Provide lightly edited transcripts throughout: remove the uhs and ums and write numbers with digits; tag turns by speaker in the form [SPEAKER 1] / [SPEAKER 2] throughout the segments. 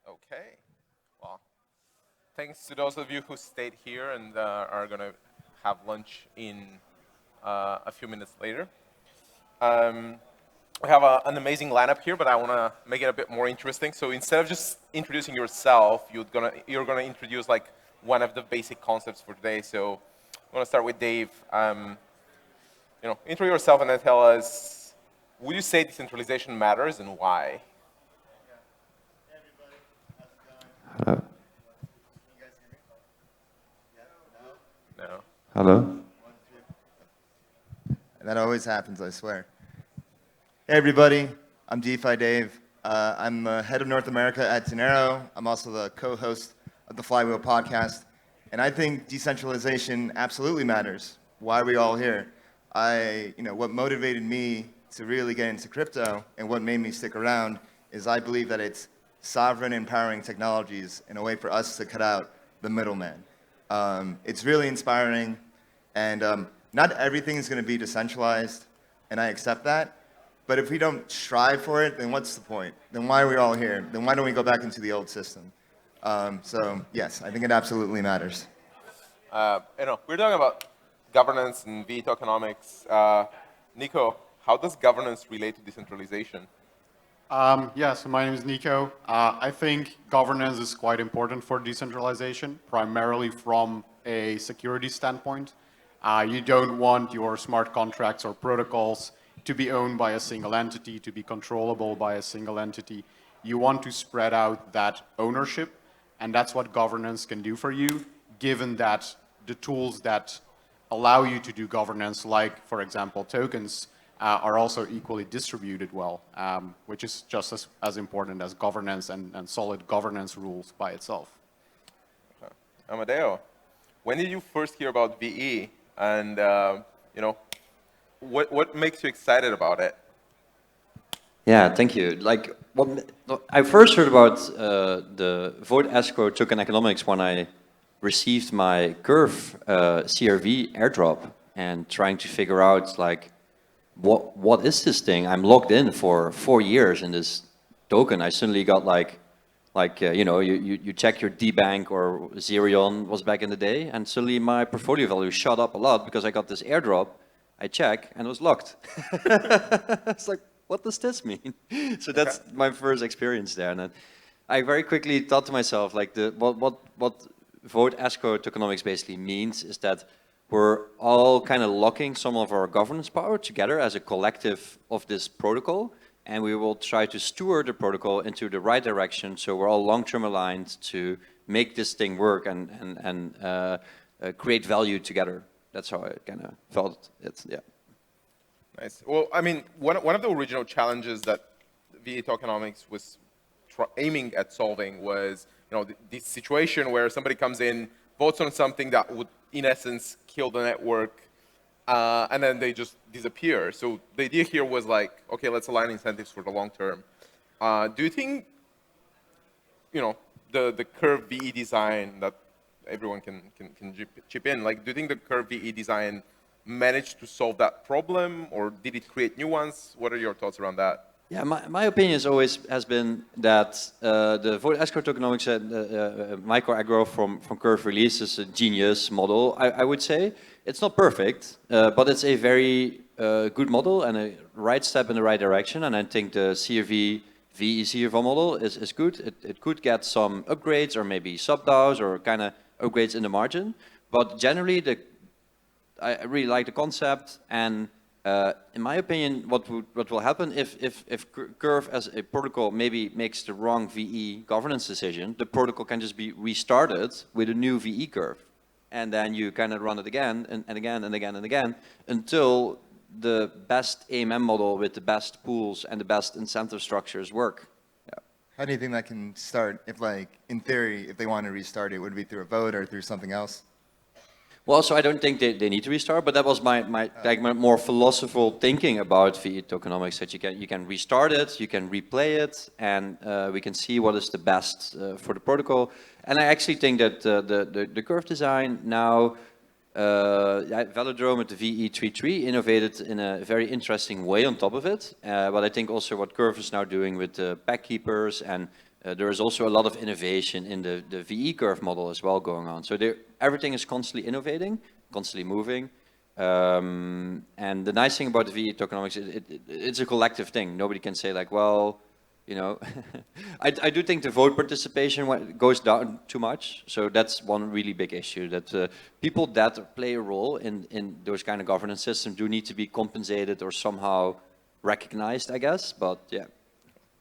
[SPEAKER 1] Okay. Well, thanks to those of you who stayed here and are going to have lunch in a few minutes later. We have an amazing lineup here, but I want to make it a bit more interesting. So instead of just introducing yourself, you're gonna introduce like one of the basic concepts for today. So I'm going to start with Dave. Intro yourself and then tell us, would you say decentralization matters and why?
[SPEAKER 2] Hello.
[SPEAKER 1] No.
[SPEAKER 2] Hello.
[SPEAKER 3] That always happens, I swear. Hey everybody, I'm DeFi Dave. I'm the head of North America at Dinero. I'm also the co-host of the Flywheel podcast. And I think decentralization absolutely matters. Why are we all here? What motivated me to really get into crypto and what made me stick around is I believe that it's sovereign empowering technologies in a way for us to cut out the middleman. It's really inspiring, and not everything is going to be decentralized, and I accept that. But if we don't strive for it, then what's the point? Then why are we all here? Then why don't we go back into the old system? So yes, I think it absolutely matters.
[SPEAKER 1] We're talking about governance and VE tokenomics. Nico, how does governance relate to decentralization?
[SPEAKER 4] So my name is Nico. I think governance is quite important for decentralization, primarily from a security standpoint. You don't want your smart contracts or protocols to be owned by a single entity, to be controllable by a single entity. You want to spread out that ownership, and that's what governance can do for you, given that the tools that allow you to do governance, like, for example, tokens, are also equally distributed well, which is just as important as governance and solid governance rules by itself.
[SPEAKER 1] Okay. Amadeo, when did you first hear about VE, and what makes you excited about it?
[SPEAKER 2] Yeah, thank you. I first heard about the vote escrow token economics when I received my Curve CRV airdrop and trying to figure out what is this thing? I'm logged in for 4 years in this token. I suddenly got you check your DBank or Zerion was back in the day, and suddenly my portfolio value shot up a lot because I got this airdrop. I check and it was locked. It's like, what does this mean? So that's my first experience there. And I very quickly thought to myself, what vote escrow tokenomics basically means is that we're all kind of locking some of our governance power together as a collective of this protocol, and we will try to steward the protocol into the right direction so we're all long-term aligned to make this thing work and create value together. That's how I kind of felt it, yeah.
[SPEAKER 1] Nice. Well, I mean, one of the original challenges that VE tokenomics was aiming at solving was, this situation where somebody comes in, votes on something that would, in essence, kill the network, and then they just disappear. So the idea here was like, okay, let's align incentives for the long term. Do you think, the Curve VE design that everyone can chip in, do you think the Curve VE design managed to solve that problem, or did it create new ones? What are your thoughts around that?
[SPEAKER 2] Yeah, my opinion has been that the vote escrow tokenomics micro aggro from Curve release is a genius model. I would say it's not perfect, but it's a very good model and a right step in the right direction. And I think the CRV VE CRV model is good. It could get some upgrades or maybe sub-DAOs or kind of upgrades in the margin. But generally, I really like the concept, and in my opinion, what will happen if Curve as a protocol maybe makes the wrong VE governance decision, the protocol can just be restarted with a new VE curve, and then you kind of run it again and again and again and again until the best AMM model with the best pools and the best incentive structures work. Yeah.
[SPEAKER 3] How do you think that can start if, in theory, if they want to restart it, would it be through a vote or through something else?
[SPEAKER 2] Well, so I don't think they need to restart, but that was my more philosophical thinking about VE tokenomics, that you can restart it, you can replay it, and we can see what is the best for the protocol. And I actually think that the Curve design now, Velodrome with the VE33 innovated in a very interesting way on top of it. But I think also what Curve is now doing with the pack keepers and There is also a lot of innovation in the VE curve model as well going on. So everything is constantly innovating, constantly moving. And the nice thing about the VE tokenomics, it's a collective thing. Nobody can say like, well, you know, I do think the vote participation goes down too much. So that's one really big issue, that people that play a role in those kind of governance systems do need to be compensated or somehow recognized, I guess. But yeah.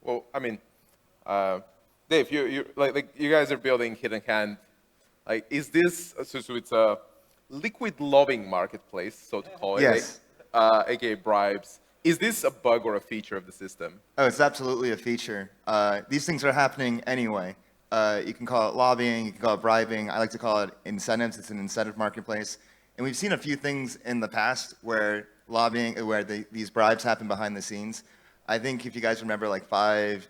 [SPEAKER 1] Well, I mean, Dave, like you guys are building Hidden Hand. Like, is this so it's a liquid lobbying marketplace, so to call it,
[SPEAKER 3] Yes.
[SPEAKER 1] aka bribes? Is this a bug or a feature of the system?
[SPEAKER 3] Oh, it's absolutely a feature. These things are happening anyway. You can call it lobbying, you can call it bribing. I like to call it incentives. It's an incentive marketplace. And we've seen a few things in the past where these bribes happen behind the scenes. I think if you guys remember like 5-6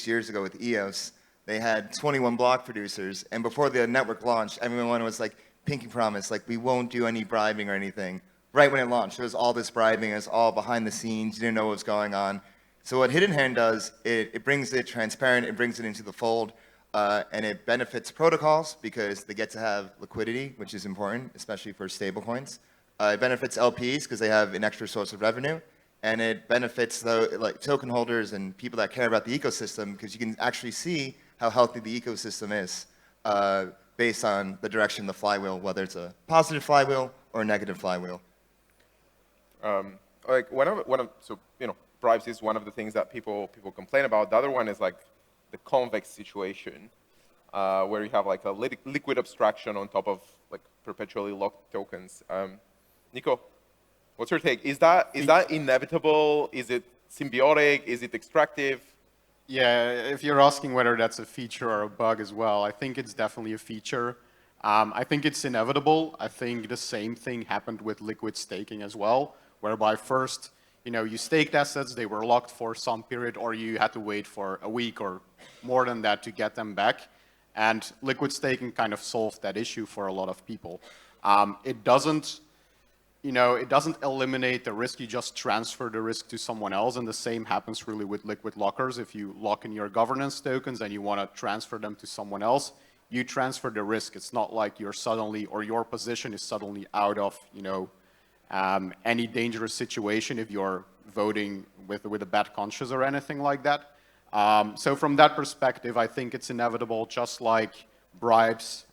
[SPEAKER 3] years ago with EOS, they had 21 block producers. And before the network launched, everyone was like, pinky promise, like we won't do any bribing or anything. Right when it launched, there was all this bribing, it was all behind the scenes, you didn't know what was going on. So what Hidden Hand does, it brings it transparent, it brings it into the fold, and it benefits protocols because they get to have liquidity, which is important, especially for stablecoins. It benefits LPs because they have an extra source of revenue, and it benefits like token holders and people that care about the ecosystem because you can actually see how healthy the ecosystem is based on the direction of the flywheel, whether it's a positive flywheel or a negative flywheel.
[SPEAKER 1] Like so you know, bribes is one of the things that people complain about. The other one is like the convex situation, where you have like a liquid abstraction on top of like perpetually locked tokens. Nico, what's your take? Is that inevitable? Is it symbiotic? Is it extractive?
[SPEAKER 4] Yeah, if you're asking whether that's a feature or a bug as well, I think it's definitely a feature. I think it's inevitable. I think the same thing happened with liquid staking as well, whereby first, you know, you staked assets, they were locked for some period, or you had to wait for a week or more than that to get them back. And liquid staking kind of solved that issue for a lot of people. It doesn't eliminate the risk, you just transfer the risk to someone else, and the same happens really with liquid lockers. If you lock in your governance tokens and you want to transfer them to someone else, you transfer the risk. It's not like you're suddenly, or your position is suddenly out of, you know, any dangerous situation if you're voting with a bad conscience or anything like that. So from that perspective, I think it's inevitable, just like bribes,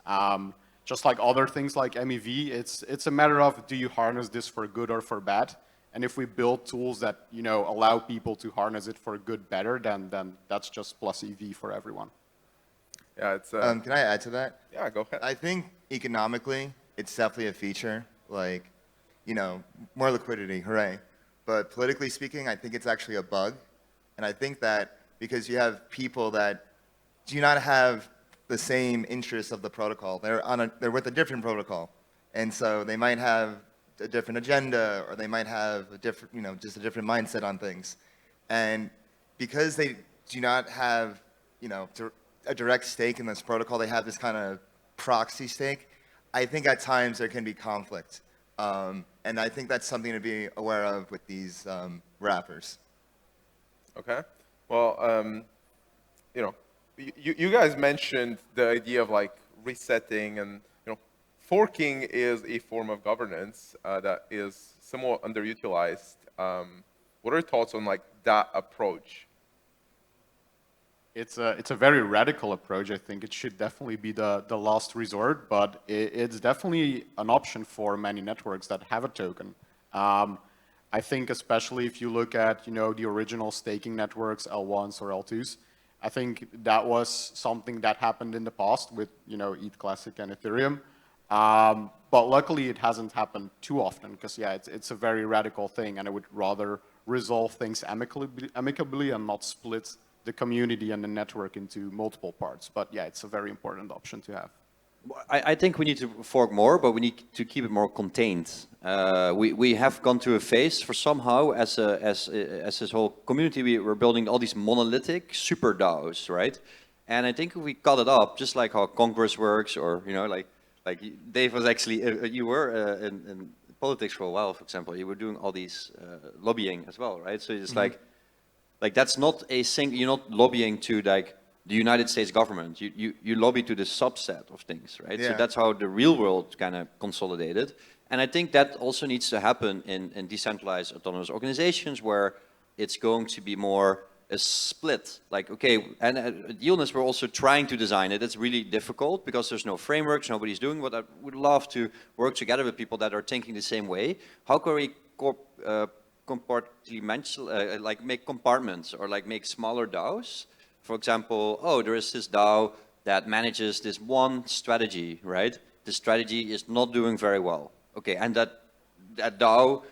[SPEAKER 4] just like other things like MEV. It's a matter of, do you harness this for good or for bad? And if we build tools that, you know, allow people to harness it for good better, then that's just plus EV for everyone.
[SPEAKER 1] Yeah, it's.
[SPEAKER 3] Can I add to that?
[SPEAKER 1] Yeah, go ahead.
[SPEAKER 3] I think economically, it's definitely a feature. Like, you know, more liquidity, hooray. But politically speaking, I think it's actually a bug. And I think that because you have people that do not have the same interests of the protocol, they're with a different protocol. And so they might have a different agenda, or they might have a different, you know, just a different mindset on things. And because they do not have, you know, a direct stake in this protocol, they have this kind of proxy stake. I think at times there can be conflict. And I think that's something to be aware of with these wrappers.
[SPEAKER 1] Okay. Well, you know, you guys mentioned the idea of like resetting, and you know, forking is a form of governance that is somewhat underutilized. What are your thoughts on like that approach?
[SPEAKER 4] It's a very radical approach. I think it should definitely be the last resort, but it's definitely an option for many networks that have a token. I think especially if you look at, you know, the original staking networks, L1s or L2s, I think that was something that happened in the past with, you know, ETH Classic and Ethereum. But luckily it hasn't happened too often because, yeah, it's a very radical thing, and I would rather resolve things amicably and not split the community and the network into multiple parts. But yeah, it's a very important option to have.
[SPEAKER 2] I think we need to fork more, but we need to keep it more contained. We have gone through a phase for somehow, as this whole community, we're building all these monolithic super DAOs, right? And I think if we cut it up, just like how Congress works, or you know, like Dave was actually, you were in politics for a while, for example. You were doing all these lobbying as well, right? So it's like that's not a you're not lobbying to like the United States government. You lobby to the subset of things, right? So
[SPEAKER 3] Yeah.
[SPEAKER 2] that's how the real world kind of consolidated. And I think that also needs to happen in decentralized autonomous organizations where it's going to be more a split. Like, okay, and at YieldNest we're also trying to design it. It's really difficult because there's no frameworks, nobody's doing what I would love to work together with people that are thinking the same way. How can we compartmentalize, like make compartments or like make smaller DAOs? For example, oh, there is this DAO that manages this one strategy, right? The strategy is not doing very well. Okay, and that DAO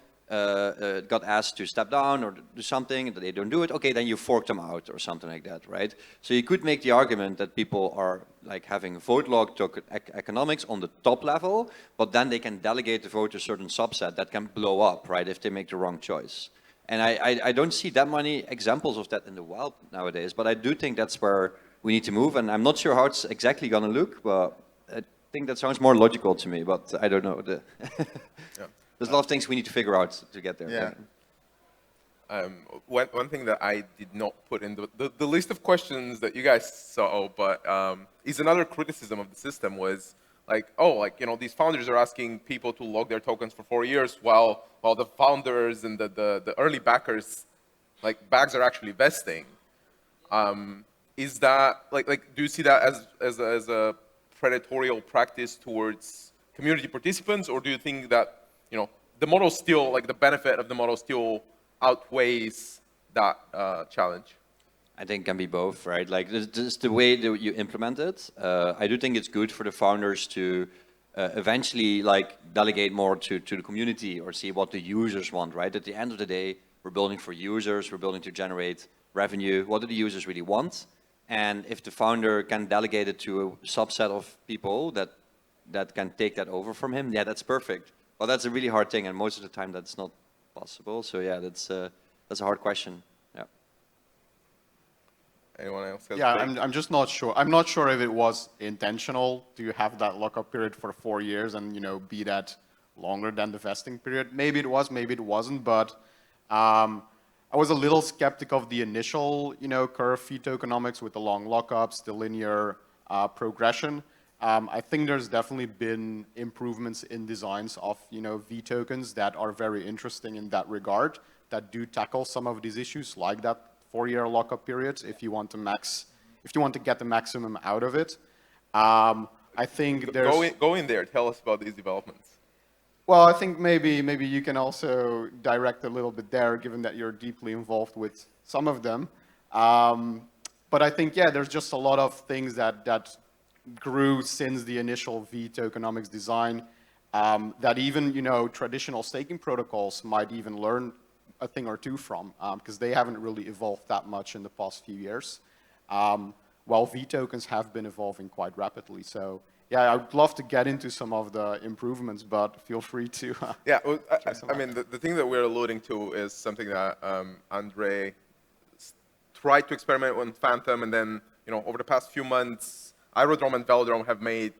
[SPEAKER 2] got asked to step down or do something, and they don't do it. Okay, then you fork them out or something like that, right? So you could make the argument that people are like having vote log economics on the top level, but then they can delegate the vote to a certain subset that can blow up, right, if they make the wrong choice. And I don't see that many examples of that in the wild nowadays, but I do think that's where we need to move, and I'm not sure how it's exactly going to look, but I think that sounds more logical to me, but I don't know.
[SPEAKER 1] Yeah.
[SPEAKER 2] There's a lot of things we need to figure out to get there.
[SPEAKER 3] Yeah.
[SPEAKER 1] One thing that I did not put in the list of questions that you guys saw, but is another criticism of the system was like, oh, like, you know, these founders are asking people to log their tokens for 4 years while the founders and the early backers, like, bags are actually vesting. Is that, like, do you see that as a predatory practice towards community participants, or do you think that, you know, the model still, like, the benefit of the model still outweighs that challenge?
[SPEAKER 2] I think it can be both, right? Like, this is the way that you implement it. I do think it's good for the founders to eventually, like, delegate more to the community or see what the users want, right? At the end of the day, we're building for users, we're building to generate revenue. What do the users really want? And if the founder can delegate it to a subset of people that can take that over from him, yeah, that's perfect. Well, that's a really hard thing, and most of the time that's not possible. So yeah, that's a hard question. Yeah.
[SPEAKER 1] Anyone else? Has
[SPEAKER 4] Yeah,
[SPEAKER 1] a take?
[SPEAKER 4] I'm just not sure. I'm not sure if it was intentional to have that lockup period for 4 years and, you know, be that longer than the vesting period. Maybe it was, maybe it wasn't, but I was a little skeptic of the initial, you know, curve fee tokenomics with the long lockups, the linear progression. I think there's definitely been improvements in designs of, you know, V tokens that are very interesting in that regard, that do tackle some of these issues, like that 4-year lockup period, if you want to get the maximum out of it. I think there's...
[SPEAKER 1] Go in there. Tell us about these developments.
[SPEAKER 4] Well, I think maybe you can also direct a little bit there, given that you're deeply involved with some of them. But I think, yeah, there's just a lot of things that grew since the initial V tokenomics design, that even, you know, traditional staking protocols might even learn a thing or two from, because they haven't really evolved that much in the past few years, while V tokens have been evolving quite rapidly. So yeah, I'd love to get into some of the improvements, but feel free to.
[SPEAKER 1] Yeah, well, I mean, the thing that we're alluding to is something that Andre tried to experiment with Phantom, and then, you know, over the past few months, Aerodrome and Velodrome have made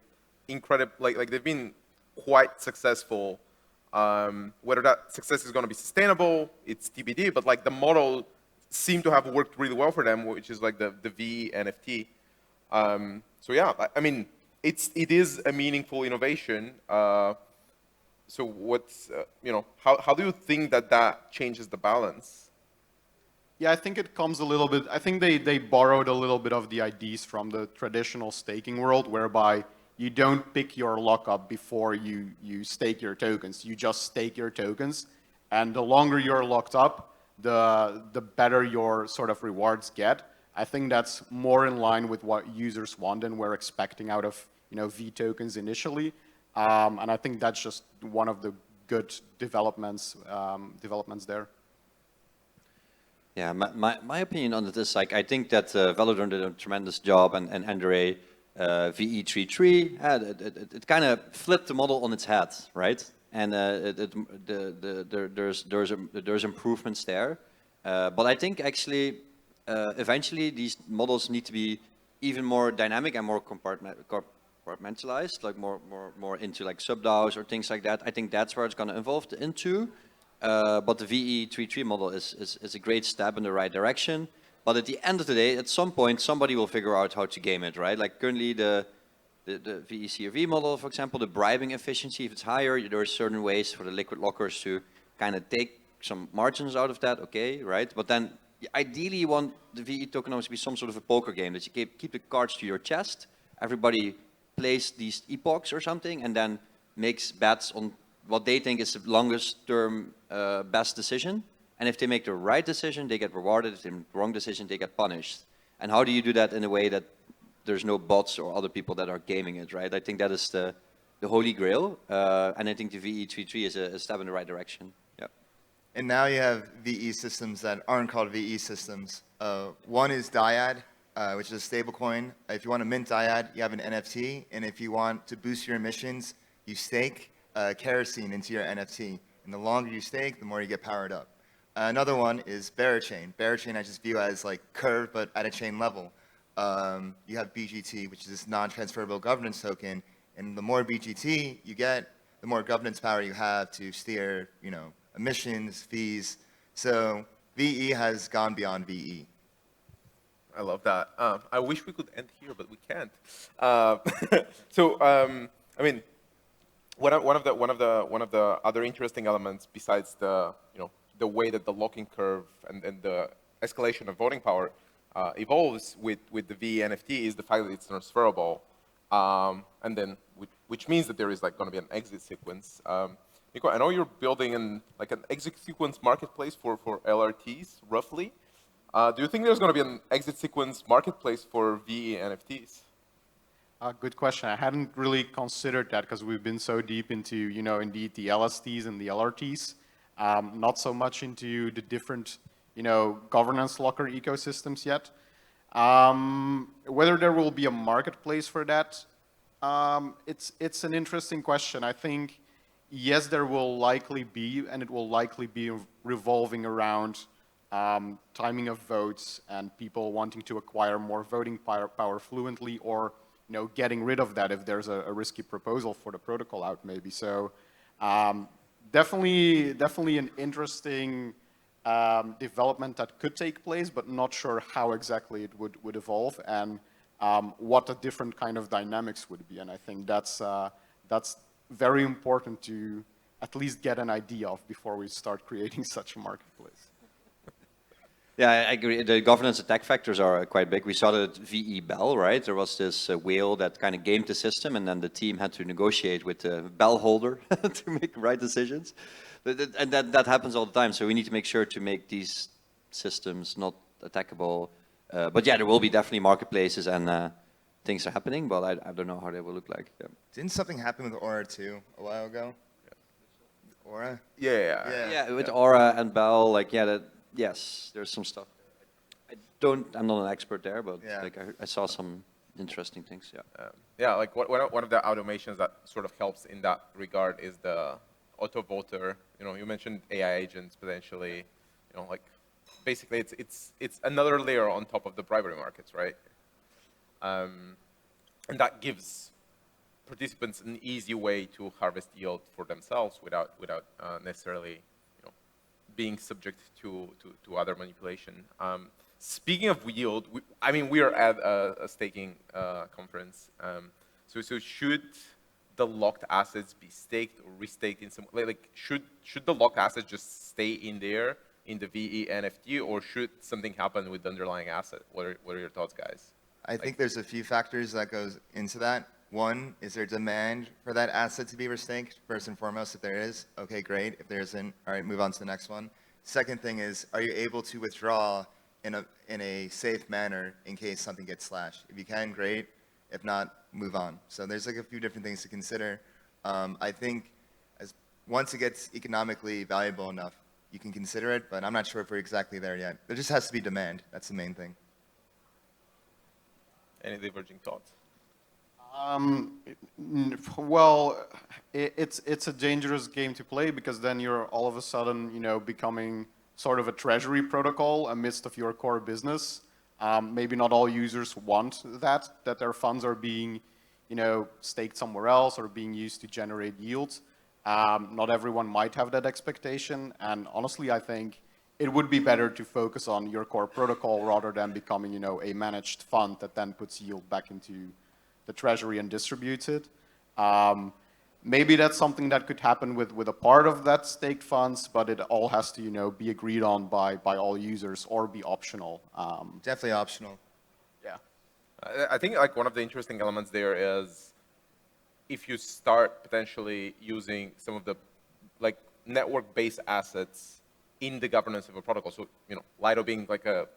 [SPEAKER 1] incredible, like they've been quite successful. Whether that success is going to be sustainable, it's TBD, but like the model seemed to have worked really well for them, which is like the V NFT. So yeah, I mean, it is a meaningful innovation. So what's, you know, how do you think that changes the balance?
[SPEAKER 4] Yeah, I think it comes a little bit, I think they borrowed a little bit of the ideas from the traditional staking world, whereby you don't pick your lockup before you stake your tokens. You just stake your tokens, and the longer you're locked up, the better your sort of rewards get. I think that's more in line with what users want and were expecting out of, you know, V tokens initially. And I think that's just one of the good developments there.
[SPEAKER 2] Yeah, my opinion on this is, like, I think that Velodrome did a tremendous job, and Andre VE33, it kind of flipped the model on its head, right? And there's improvements there. But I think actually, eventually these models need to be even more dynamic and more compartmentalized, like more into like sub-DAOs or things like that. I think that's where it's going to evolve into. But the VE33 model is a great step in the right direction. But at the end of the day, at some point, somebody will figure out how to game it, right? Like currently the VECRV model, for example, the bribing efficiency, if it's higher, there are certain ways for the liquid lockers to kind of take some margins out of that, okay, right? But then ideally you want the VE tokenomics to be some sort of a poker game, that you keep the cards to your chest, everybody plays these epochs or something, and then makes bets on what they think is the longest term best decision. And if they make the right decision, they get rewarded. If they make the wrong decision, they get punished. And how do you do that in a way that there's no bots or other people that are gaming it, right? I think that is the holy grail. And I think the VE33 is a step in the right direction. Yeah.
[SPEAKER 3] And now you have VE systems that aren't called VE systems. One is Dyad, which is a stablecoin. If you want to mint Dyad, you have an NFT. And if you want to boost your emissions, you stake kerosene into your NFT. And the longer you stake, the more you get powered up. Another one is Berachain. Berachain I just view as like Curve, but at a chain level. You have BGT, which is this non-transferable governance token. And the more BGT you get, the more governance power you have to steer, emissions, fees. So VE has gone beyond VE.
[SPEAKER 1] I love that. I wish we could end here, but we can't. I mean, one of the other interesting elements besides the way that the locking curve and the escalation of voting power evolves with the VE NFT is the fact that it's transferable, and then which means that there is like going to be an exit sequence. Nico, I know you're building an exit sequence marketplace for LRTs, roughly. Do you think there's going to be an exit sequence marketplace for VE NFTs?
[SPEAKER 4] Good question. I hadn't really considered that because we've been so deep into, indeed the LSTs and the LRTs, not so much into the different, governance locker ecosystems yet. Whether there will be a marketplace for that, it's an interesting question. I think, yes, there will likely be, and it will likely be revolving around timing of votes and people wanting to acquire more voting power fluently, or getting rid of that if there's a risky proposal for the protocol out, maybe. So definitely an interesting development that could take place, but not sure how exactly it would evolve and what the different kind of dynamics would be. And I think that's very important to at least get an idea of before we start creating such a marketplace.
[SPEAKER 2] Yeah, I agree. The governance attack factors are quite big. We saw that VE Bell, right? There was this whale that kind of gamed the system, and then the team had to negotiate with the bell holder to make right decisions. And that happens all the time. So we need to make sure to make these systems not attackable. But yeah, there will be definitely marketplaces and things are happening, but I don't know how they will look like. Yeah.
[SPEAKER 3] Didn't something happen with Aura too a while ago? Yeah. Aura?
[SPEAKER 2] Yeah, with Aura and Bell, yes, there's some stuff. I'm not an expert there, but I saw some interesting things. Yeah.
[SPEAKER 1] One of the automations that sort of helps in that regard is the auto voter. You mentioned AI agents potentially. Basically it's another layer on top of the bribery markets, right? And that gives participants an easy way to harvest yield for themselves without necessarily being subject to other manipulation. Speaking of yield, we are at a staking conference. So should the locked assets be staked or restaked in some should the locked assets just stay in there in the VE NFT, or should something happen with the underlying asset? What are your thoughts, guys?
[SPEAKER 3] I think there's a few factors that goes into that. One, is there demand for that asset to be restaked? First and foremost, if there is, okay, great. If there isn't, all right, move on to the next one. Second thing is, are you able to withdraw in a safe manner in case something gets slashed? If you can, great. If not, move on. So there's a few different things to consider. I think once it gets economically valuable enough, you can consider it, but I'm not sure if we're exactly there yet. There just has to be demand. That's the main thing.
[SPEAKER 1] Any diverging thoughts?
[SPEAKER 4] Well, it's a dangerous game to play because then you're all of a sudden, becoming sort of a treasury protocol amidst of your core business. Maybe not all users want that their funds are being, staked somewhere else or being used to generate yield. Not everyone might have that expectation. And honestly, I think, it would be better to focus on your core protocol rather than becoming, a managed fund that then puts yield back into the treasury and distributes it. Maybe that's something that could happen with a part of that staked funds, but it all has to, be agreed on by all users or be optional.
[SPEAKER 3] Definitely optional.
[SPEAKER 4] Yeah.
[SPEAKER 1] I think like one of the interesting elements there is if you start potentially using some of the like network-based assets in the governance of a protocol. So, Lido being like a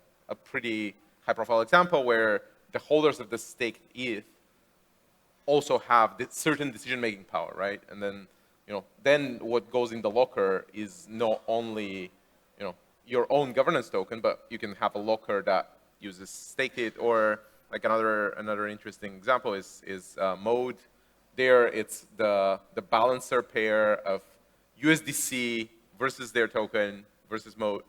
[SPEAKER 1] pretty high-profile example where the holders of the staked ETH also have this certain decision-making power, right? And then, then what goes in the locker is not only, your own governance token, but you can have a locker that uses staked ETH, or like another interesting example is Mode. There, it's the balancer pair of USDC versus their token versus Mode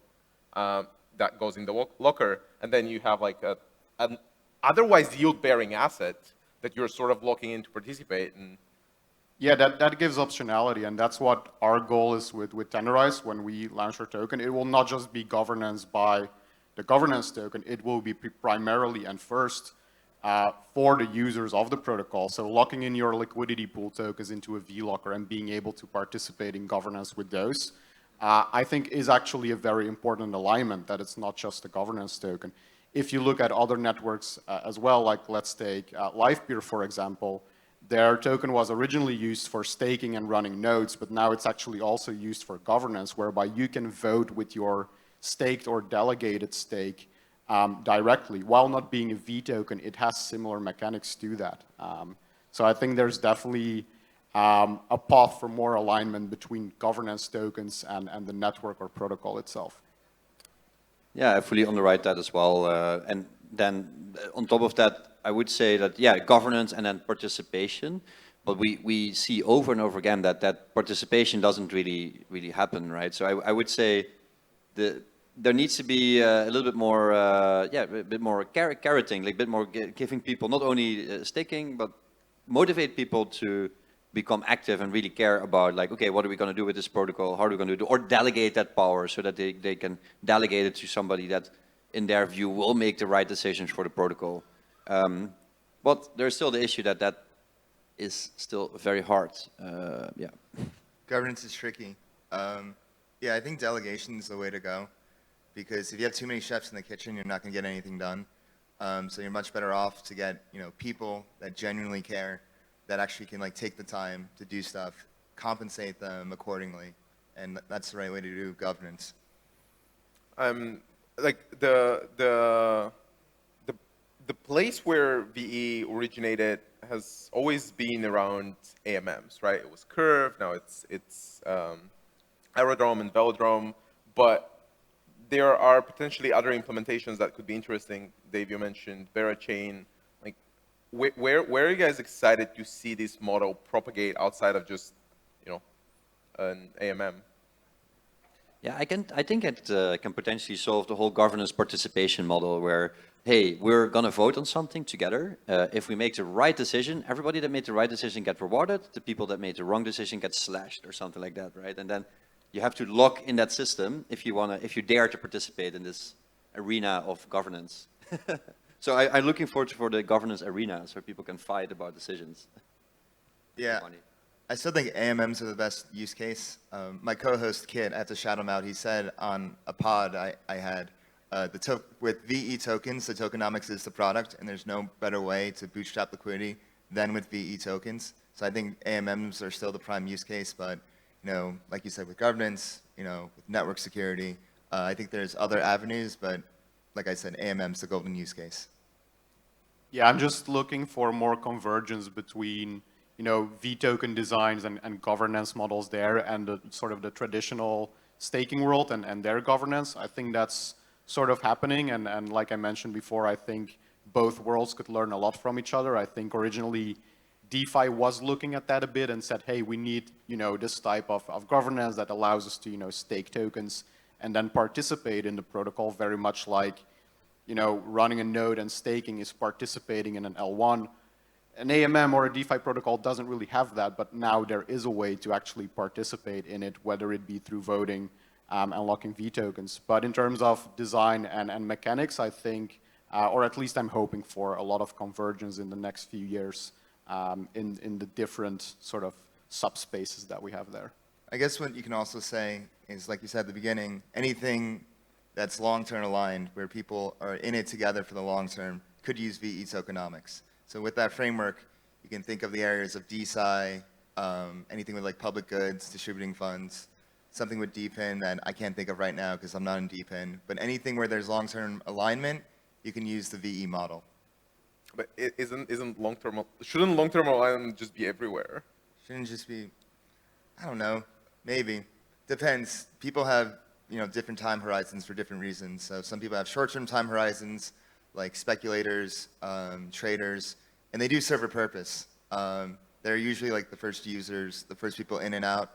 [SPEAKER 1] that goes in the locker, and then you have like an otherwise yield-bearing asset that you're sort of locking in to participate in.
[SPEAKER 4] Yeah, that gives optionality, and that's what our goal is with Tenderize when we launch our token. It will not just be governance by the governance token, it will be primarily and first for the users of the protocol. So locking in your liquidity pool tokens into a VLocker and being able to participate in governance with those, I think is actually a very important alignment, that it's not just a governance token. If you look at other networks as well, like let's take LivePeer, for example, their token was originally used for staking and running nodes, but now it's actually also used for governance, whereby you can vote with your staked or delegated stake directly. While not being a V token, it has similar mechanics to that. So I think there's definitely a path for more alignment between governance tokens and the network or protocol itself.
[SPEAKER 2] Yeah, I fully underwrite that as well. And then on top of that, I would say that, yeah, governance and then participation. But we see over and over again that participation doesn't really happen, right? So I would say there needs to be a little bit more, a bit more carroting, like a bit more giving people not only staking, but motivate people to become active and really care about, like, okay, what are we going to do with this protocol? How are we going to do it? Or delegate that power so that they can delegate it to somebody that, in their view, will make the right decisions for the protocol. But there's still the issue that is still very hard. Yeah.
[SPEAKER 3] Governance is tricky. Yeah, I think delegation is the way to go, because if you have too many chefs in the kitchen, you're not going to get anything done. So you're much better off to get people that genuinely care, that actually can like take the time to do stuff, compensate them accordingly, and that's the right way to do governance.
[SPEAKER 1] Like the place where VE originated has always been around AMMs, right? It was Curve, now it's Aragon and Velodrome, but there are potentially other implementations that could be interesting. Dave, you mentioned Verachain. Like, where are you guys excited to see this model propagate outside of just, an AMM?
[SPEAKER 2] Yeah, I think it can potentially solve the whole governance participation model where, hey, we're going to vote on something together. If we make the right decision, everybody that made the right decision get rewarded. The people that made the wrong decision get slashed or something like that, right? And then you have to lock in that system if you dare to participate in this arena of governance. So I'm looking forward for the governance arena so people can fight about decisions.
[SPEAKER 3] Yeah. I still think AMMs are the best use case. My co-host Kit, I have to shout him out, he said on a pod I had, with VE tokens, the tokenomics is the product, and there's no better way to bootstrap liquidity than with VE tokens. So I think AMMs are still the prime use case, but like you said, with governance, with network security, I think there's other avenues, but like I said, AMM's the golden use case.
[SPEAKER 4] Yeah, I'm just looking for more convergence between V token designs and governance models there, and the sort of the traditional staking world and their governance. I think that's sort of happening, and like I mentioned before, I think both worlds could learn a lot from each other. I think originally DeFi was looking at that a bit and said, hey, we need this type of governance that allows us to stake tokens and then participate in the protocol, very much like running a node and staking is participating in an L1. An AMM or a DeFi protocol doesn't really have that, but now there is a way to actually participate in it, whether it be through voting unlocking V tokens. But in terms of design and mechanics, I think, or at least I'm hoping for a lot of convergence in the next few years in the different sort of subspaces that we have there.
[SPEAKER 3] I guess what you can also say is, like you said at the beginning, anything that's long-term aligned, where people are in it together for the long term, could use VE tokenomics. So with that framework, you can think of the areas of DeFi, anything with like public goods, distributing funds, something with DePIN that I can't think of right now because I'm not in DePIN, but anything where there's long-term alignment, you can use the VE model.
[SPEAKER 1] But shouldn't long-term alignment just be everywhere?
[SPEAKER 3] Shouldn't just be, I don't know, maybe. Depends. People have, different time horizons for different reasons. So some people have short-term time horizons, like speculators, traders, and they do serve a purpose. They're usually like the first users, the first people in and out.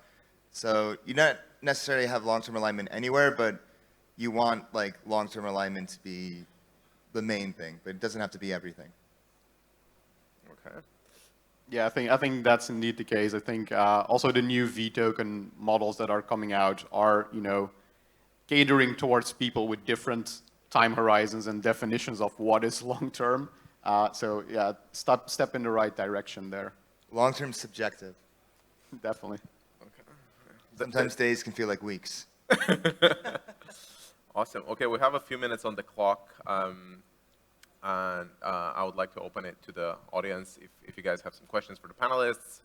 [SPEAKER 3] So you not necessarily have long-term alignment anywhere, but you want like long-term alignment to be the main thing, but it doesn't have to be everything.
[SPEAKER 1] Okay.
[SPEAKER 4] Yeah, I think that's indeed the case. I think also the new V token models that are coming out are, catering towards people with different time horizons and definitions of what is long term. So yeah, step in the right direction there.
[SPEAKER 3] Long-term subjective.
[SPEAKER 4] Definitely.
[SPEAKER 1] Okay.
[SPEAKER 3] Sometimes days can feel like weeks.
[SPEAKER 1] Awesome. Okay, we have a few minutes on the clock. And I would like to open it to the audience if you guys have some questions for the panelists.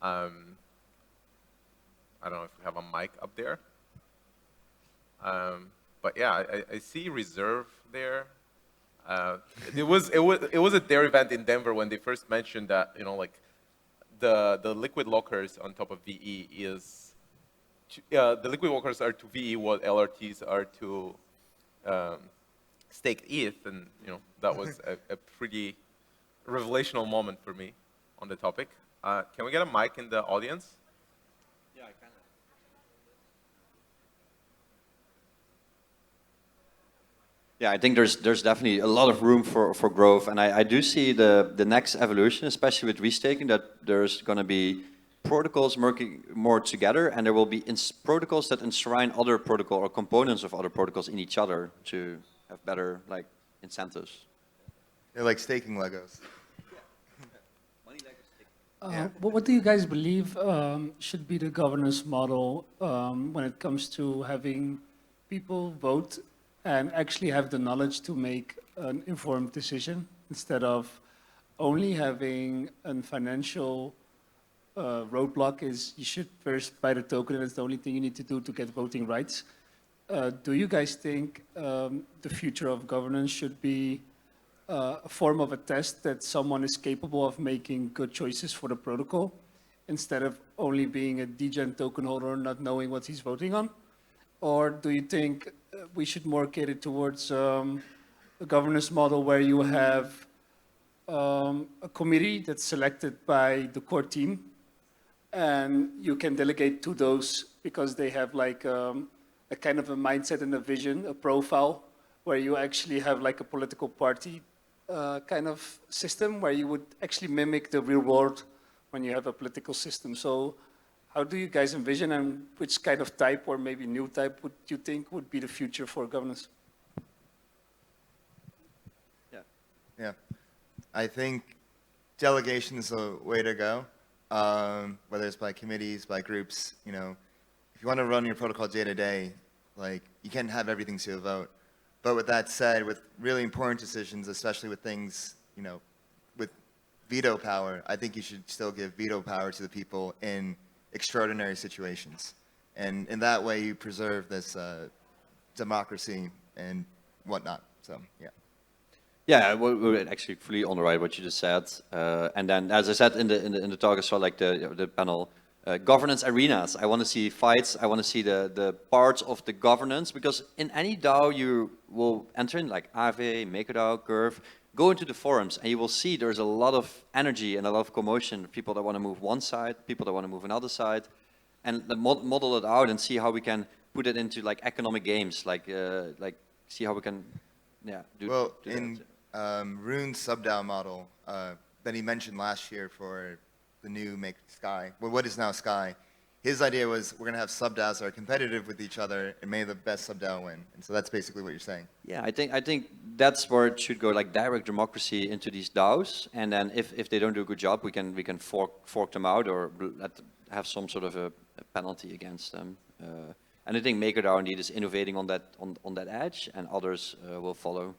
[SPEAKER 1] I don't know if we have a mic up there. But yeah, I see Reserve there. It was at their event in Denver when they first mentioned that, like the liquid lockers on top of VE is, the liquid lockers are to VE what LRTs are to staked ETH, and that was a pretty revelational moment for me on the topic. Can we get a mic in the audience?
[SPEAKER 2] Yeah, I can. Yeah, I think there's definitely a lot of room for growth, and I do see the next evolution, especially with restaking, that there's going to be protocols working more together, and there will be protocols that enshrine other protocol or components of other protocols in each other to have better like incentives.
[SPEAKER 3] They're like staking Legos.
[SPEAKER 5] What do you guys believe should be the governance model when it comes to having people vote and actually have the knowledge to make an informed decision instead of only having a financial roadblock is you should first buy the token and it's the only thing you need to do to get voting rights. Do you guys think the future of governance should be a form of a test that someone is capable of making good choices for the protocol instead of only being a degen token holder and not knowing what he's voting on? Or do you think we should more cater towards a governance model where you have a committee that's selected by the core team and you can delegate to those because they have like a kind of a mindset and a vision, a profile, where you actually have like a political party kind of system where you would actually mimic the real world when you have a political system. So how do you guys envision, and which kind of type or maybe new type would you think would be the future for governance?
[SPEAKER 3] Yeah. I think delegation is the way to go, whether it's by committees, by groups. If you want to run your protocol day to day, like you can't have everything to a vote. But with that said, with really important decisions, especially with things, with veto power, I think you should still give veto power to the people in extraordinary situations. And in that way, you preserve this democracy and whatnot. So, yeah.
[SPEAKER 2] Yeah, we're actually fully on the right what you just said. And then, as I said in the talk as well, like the panel, governance arenas. I want to see fights. I want to see the parts of the governance, because in any DAO you will enter in, like Aave, MakerDAO, Curve, go into the forums and you will see there's a lot of energy and a lot of commotion. People that want to move one side, people that want to move another side, and model it out and see how we can put it into like economic games, like see how we can, do.
[SPEAKER 3] Well,
[SPEAKER 2] do
[SPEAKER 3] in Rune's sub-DAO model that he mentioned last year for the new Make Sky, well, what is now Sky, his idea was we're going to have sub-DAOs that are competitive with each other, and may the best sub-DAO win. And so that's basically what you're saying.
[SPEAKER 2] Yeah, I think that's where it should go, like direct democracy into these DAOs, and then if they don't do a good job, we can fork them out or have some sort of a penalty against them. And I think MakerDAO indeed is innovating on that edge, and others will follow.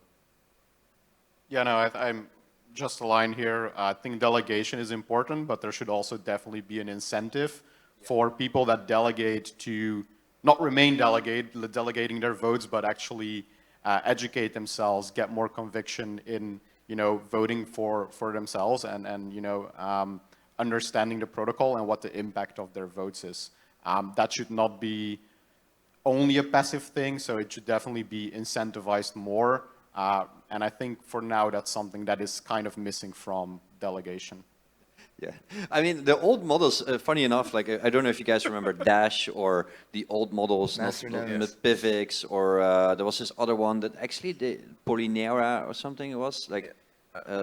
[SPEAKER 4] Yeah, no, I'm just aligned here. I think delegation is important, but there should also definitely be an incentive for people that delegate to not remain delegating their votes, but actually educate themselves, get more conviction in, voting for themselves and understanding the protocol and what the impact of their votes is. That should not be only a passive thing, so it should definitely be incentivized more. And I think for now, that's something that is kind of missing from delegation.
[SPEAKER 2] Yeah, I mean, the old models, funny enough, like, I don't know if you guys remember Dash or the old models, Pivx, or there was this other one that actually did Polynera or something it was. Like,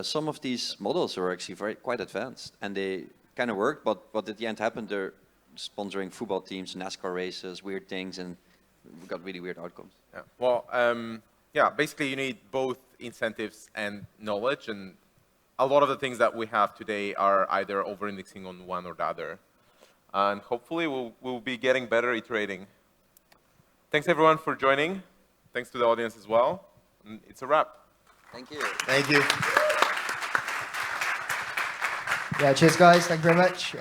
[SPEAKER 2] some of these models are actually quite advanced, and they kind of worked, but what at the end happened, they're sponsoring football teams, NASCAR races, weird things, and we got really weird outcomes.
[SPEAKER 1] Yeah. Well, yeah, basically you need both incentives and knowledge, and a lot of the things that we have today are either over-indexing on one or the other. And hopefully we'll be getting better iterating. Thanks everyone for joining. Thanks to the audience as well. And it's a wrap.
[SPEAKER 2] Thank you.
[SPEAKER 3] Thank you.
[SPEAKER 6] Yeah, cheers guys, thank you very much.